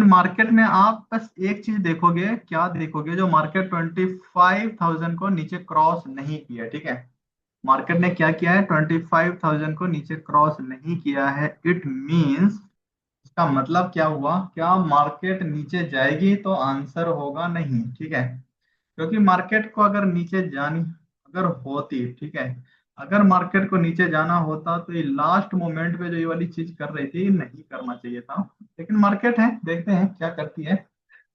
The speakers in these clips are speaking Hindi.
मार्केट में आप बस एक चीज देखोगे, क्या देखोगे, जो मार्केट 25,000 को नीचे क्रॉस नहीं किया, ठीक है। मार्केट ने क्या किया है, 25,000 को नीचे क्रॉस नहीं किया है। इट मींस, इसका मतलब क्या हुआ, क्या मार्केट नीचे जाएगी, तो आंसर होगा नहीं, ठीक है। क्योंकि मार्केट को अगर नीचे जानी अगर होती, ठीक है, अगर मार्केट को नीचे जाना होता तो ये लास्ट मोमेंट पे जो ये वाली चीज कर रही थी, नहीं करना चाहिए था। लेकिन मार्केट है, देखते हैं क्या करती है।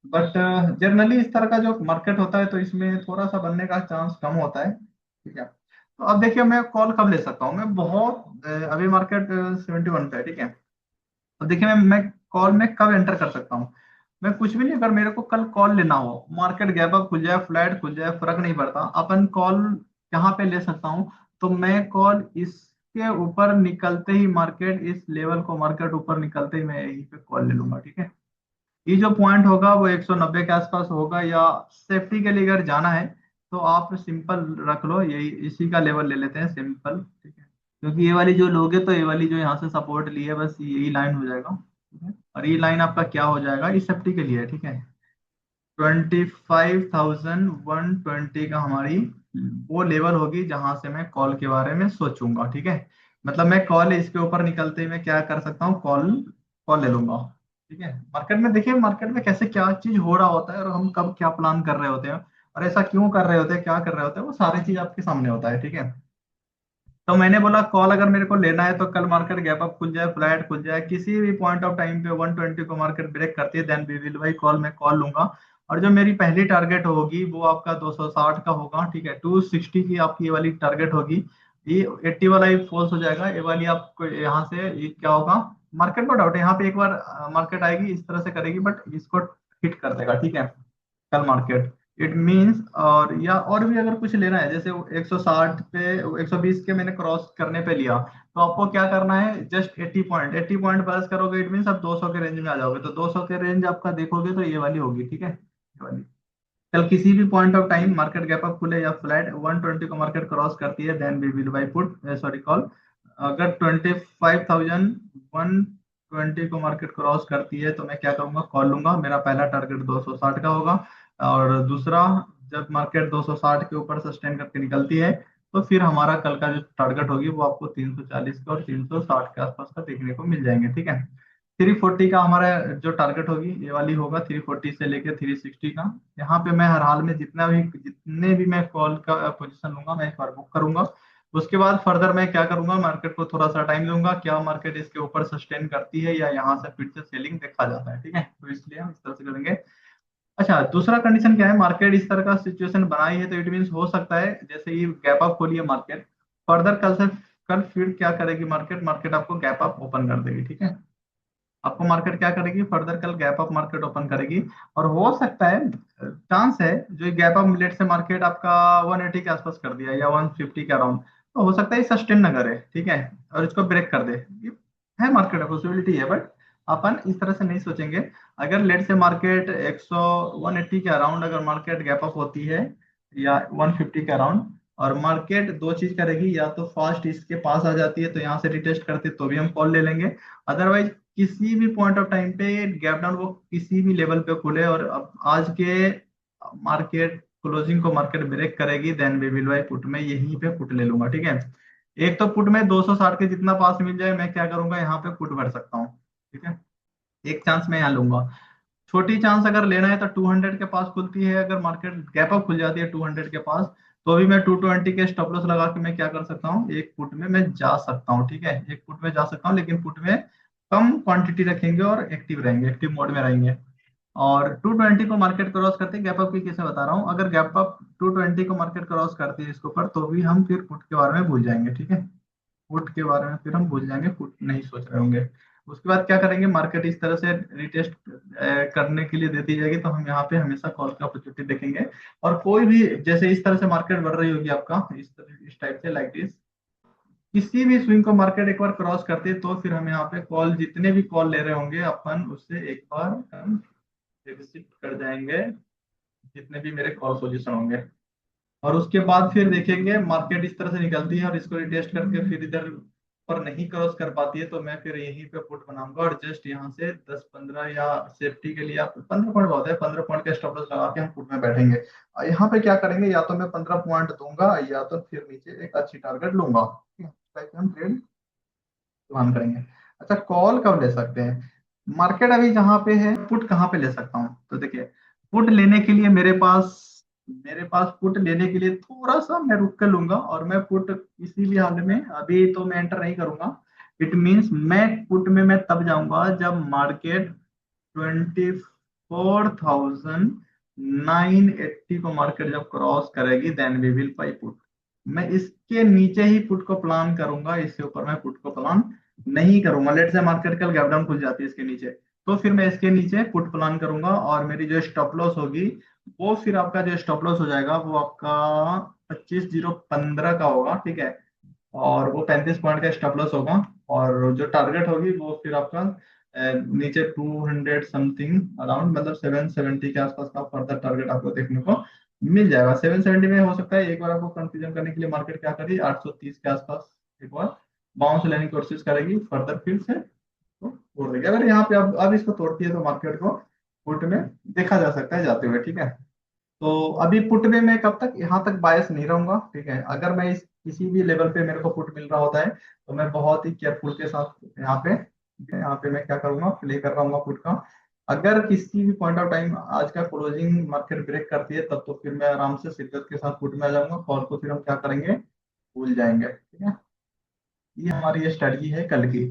बट जनरली इस तरह का जो मार्केट होता है तो इसमें थोड़ा सा बनने का चांस कम होता है, ठीक है। तो अब देखिए मैं कॉल कब ले सकता हूँ, मैं बहुत अभी मार्केट 71 पे है, ठीक है। अब देखिए मैं कॉल में कब एंटर कर सकता हूँ। मैं कुछ भी नहीं, अगर मेरे को कल कॉल लेना हो, मार्केट गैप अप खुल जाए, फ्लैट खुल जाए, फर्क नहीं पड़ता, अपन कॉल कहाँ पे ले सकता हूँ। तो मैं कॉल इसके ऊपर निकलते ही, मार्केट इस लेवल को मार्केट ऊपर निकलते ही मैं यहीं पे कॉल ले लूंगा, ठीक है। ये जो पॉइंट होगा वो 190 के आसपास होगा, या सेफ्टी के लिए अगर जाना है तो आप सिंपल रख लो, यही इसी का लेवल ले लेते हैं, सिंपल, ठीक है। क्योंकि ये वाली जो लोगे तो ये वाली जो यहाँ से सपोर्ट ली है, बस यही लाइन हो जाएगा, ठीक है। और ये लाइन आपका क्या हो जाएगा, इस सेफ्टी के लिए है, ठीक है। 25,120 का हमारी वो लेवल होगी जहां से मैं कॉल के बारे में सोचूंगा, ठीक है। मतलब मैं कॉल इसके ऊपर निकलते ही मैं क्या कर सकता हूँ, कॉल कॉल ले लूंगा, ठीक है। मार्केट में देखिए, मार्केट में कैसे क्या चीज हो रहा होता है और हम कब क्या प्लान कर रहे होते हैं, और ऐसा क्यों कर रहे होते हैं, क्या कर रहे होते हैं, वो सारी चीज आपके सामने होता है, ठीक है। तो मैंने बोला कॉल अगर मेरे को लेना है तो कल मार्केट गैप अप खुल जाए, फ्लैट खुल जाए, किसी भी पॉइंट ऑफ टाइम पे 120 को मार्केट ब्रेक करती है, then we will buy call, मैं कॉल लूंगा। और जो मेरी पहली टारगेट होगी वो आपका 260 का होगा, ठीक है। 260 की आपकी ये वाली टारगेट होगी। ये 80 वाला ही फॉल्स हो जाएगा, ये वाली आपको यहाँ से ये क्या होगा, मार्केट नो डाउट यहाँ पे एक बार मार्केट आएगी, इस तरह से करेगी, बट इसको हिट कर देगा, ठीक है, कल मार्केट। इट मींस, और या और भी अगर कुछ लेना है, जैसे वो 160 पे, 120 के मैंने क्रॉस करने पे लिया, तो आपको क्या करना है, जस्ट 80 पॉइंट प्लस करोगे, इट मींस आप 200 के रेंज में आ जाओगे। तो 200 के रेंज आपका देखोगे तो ये वाली होगी, ठीक है, ये वाली। कल किसी भी point of time market gap up खुले या फ्लैट 120 को मार्केट क्रॉस करती है, then we will buy put, sorry call. अगर 25,120 को मार्केट क्रॉस करती है तो मैं क्या करूंगा, कॉल लूंगा। मेरा पहला टारगेट 260 का होगा, और दूसरा, जब मार्केट 260 के ऊपर सस्टेन करके निकलती है तो फिर हमारा कल का जो टारगेट होगी वो आपको 340 का और 360 के आसपास का देखने को मिल जाएंगे, ठीक है। 340 का हमारा जो टारगेट होगी ये वाली होगा, 340 से लेके 360 का। यहाँ पे मैं हर हाल में जितने भी मैं कॉल का पोजीशन लूंगा, मैं एक बार बुक करूंगा। उसके बाद फर्दर मैं क्या करूंगा, मार्केट को थोड़ा सा टाइम दूंगा, क्या मार्केट इसके ऊपर सस्टेन करती है या यहाँ से फिर से सेलिंग देखा जाता है, ठीक है। तो इसलिए हम इस तरह से करेंगे। अच्छा, दूसरा कंडीशन क्या है, मार्केट इस तरह का सिचुएशन बनाई है तो इट मीन हो सकता है जैसे ये गैप अप खोली है मार्केट, फर्दर कल फिर क्या करेगी, मार्केट मार्केट आपको गैप अप ओपन कर देगी, ठीक है। आपको मार्केट क्या करेगी, फर्दर कल गैप अप मार्केट ओपन करेगी। और हो सकता है, चांस है, जो गैप अप लेट से मार्केट आपका 180 के आसपास कर दिया या 150 के अराउंड, तो हो सकता है ये सस्टेन ना करे, ठीक है, और इसको ब्रेक कर दे। ये है मार्केट में पॉसिबिलिटी है, बट अपन इस तरह से नहीं सोचेंगे। अगर लेट से मार्केट 100 180 के अराउंड अगर मार्केट गैप अप होती है, या 150 के अराउंड, और मार्केट दो चीज करेगी, या तो फास्ट इसके पास आ जाती है तो यहाँ से रिटेस्ट करते तो भी हम कॉल ले लेंगे। अदरवाइज किसी भी पॉइंट ऑफ टाइम पे गैप डाउन वो किसी भी लेवल पे खुले और अब आज के मार्केट क्लोजिंग को मार्केट ब्रेक करेगी, then we will buy put में यहीं पे पुट ले लूंगा, ठीक है। एक तो पुट में 260 के जितना पास मिल जाए मैं क्या करूंगा, यहाँ पे पुट भर सकता हूँ, ठीक है। एक चांस मैं यहाँ लूंगा। छोटी चांस अगर लेना है तो 200 के पास खुलती है, अगर मार्केट गैप अप खुल जाती है 200 के पास, तो भी मैं 220 के स्टॉप लॉस लगा के मैं क्या कर सकता हूँ, एक पुट में मैं जा सकता हूँ, ठीक है। एक पुट में जा सकता हूँ, लेकिन पुट में कम क्वांटिटी रखेंगे और एक्टिव रहेंगे, एक्टिव मोड में रहेंगे। और 220 को मार्केट क्रॉस करते हैं, गैप अप की कैसे बता रहा हूँ, अगर गैप अप 220 को मार्केट क्रॉस करती है इसके ऊपर, तो भी हम फिर पुट के बारे में भूल जाएंगे, ठीक है। पुट के बारे में फिर हम भूल जाएंगे, पुट नहीं सोच रहे होंगे। उसके बाद क्या करेंगे, मार्केट इस तरह से रिटेस्ट करने के लिए देती जाएगी तो हम यहाँ पे हमेशा कॉल का अपॉर्चुनिटी देखेंगे। और कोई भी जैसे इस तरह से मार्केट बढ़ रही होगी आपका, इस टाइप से, लाइक दिस, किसी भी स्विंग को मार्केट एक बार क्रॉस करते हैं तो फिर हम यहाँ पे कॉल, जितने भी कॉल ले रहे होंगे अपन, उससे एक बार हम विजिट कर जाएंगे, जितने भी मेरे कॉल पोजीशन होंगे। और उसके बाद फिर देखेंगे मार्केट इस तरह से निकलती है और इसको रिटेस्ट करके फिर इधर पर नहीं क्रॉस कर पाती है तो मैं फिर यहीं पे पुट बनाऊंगा और जस्ट यहाँ से 10-15 या सेफ्टी के लिए आप 15 पॉइंट बहुत है, 15 पॉइंट का स्टॉप लॉस लगा के हम पुट में बैठेंगे। यहाँ पे क्या करेंगे, या तो मैं 15 पॉइंट दूंगा या तो फिर नीचे एक अच्छी टारगेट लूंगा, ठीक है, ताकि हम ट्रेड प्लान करेंगे। अच्छा, कॉल कब ले सकते हैं? मार्केट अभी जहाँ पे है, पुट कहाँ पे ले सकता हूँ? तो देखिए, पुट लेने के लिए मेरे पास पुट लेने के लिए थोड़ा सा मैं रुक के लूंगा, और मैं पुट किसी भी हाल में अभी तो मैं एंटर नहीं करूंगा। इट मीन्स मैं पुट में मैं तब जाऊंगा जब मार्केट 24,980 को मार्केट जब क्रॉस करेगी, then we will buy put. मैं इसके नीचे ही पुट को प्लान करूंगा, इसके ऊपर मैं पुट को प्लान नहीं करूंगा। लेट से मार्केट कल गैप डाउन खुल जाती है इसके नीचे, तो फिर मैं इसके नीचे पुट प्लान करूंगा, और मेरी जो स्टॉप लॉस होगी वो फिर आपका जो स्टॉप लॉस हो जाएगा वो आपका 25,015 का होगा, ठीक है। और वो 35 पॉइंट का स्टॉप लॉस होगा। और जो टारगेट होगी वो फिर आपका नीचे 200 समथिंग अराउंड, मतलब 770 के आसपास का फर्दर टारगेट आपको देखने को मिल जाएगा। 770 में हो सकता है एक बार आपको कंफ्यूजन करने के लिए मार्केट क्या करी, 830 के आसपास एक बार बाउंस लेने की कोशिश करेगी, फर्दर फिर से तो तोड़ देगी। अगर यहाँ पे अब इसको तोड़ती है तो मार्केट को पुट में देखा जा सकता है जाते हुए, ठीक है। तो अभी पुट में मैं कब तक यहाँ तक बायस नहीं रहूंगा, ठीक है। अगर मैं इस किसी भी लेवल पे मेरे को पुट मिल रहा होता है तो मैं बहुत ही केयरफुल के साथ यहाँ पे मैं क्या करूंगा, प्ले कर रहा हूँ पुट का। अगर किसी भी पॉइंट ऑफ टाइम आज का क्लोजिंग मार्केट ब्रेक करती है तब तो फिर मैं आराम से शिद्दत के साथ पुट में आ जाऊंगा, कॉल को फिर हम क्या करेंगे, भूल जाएंगे, ठीक है। ये हमारी ये स्ट्रेटजी है कल की।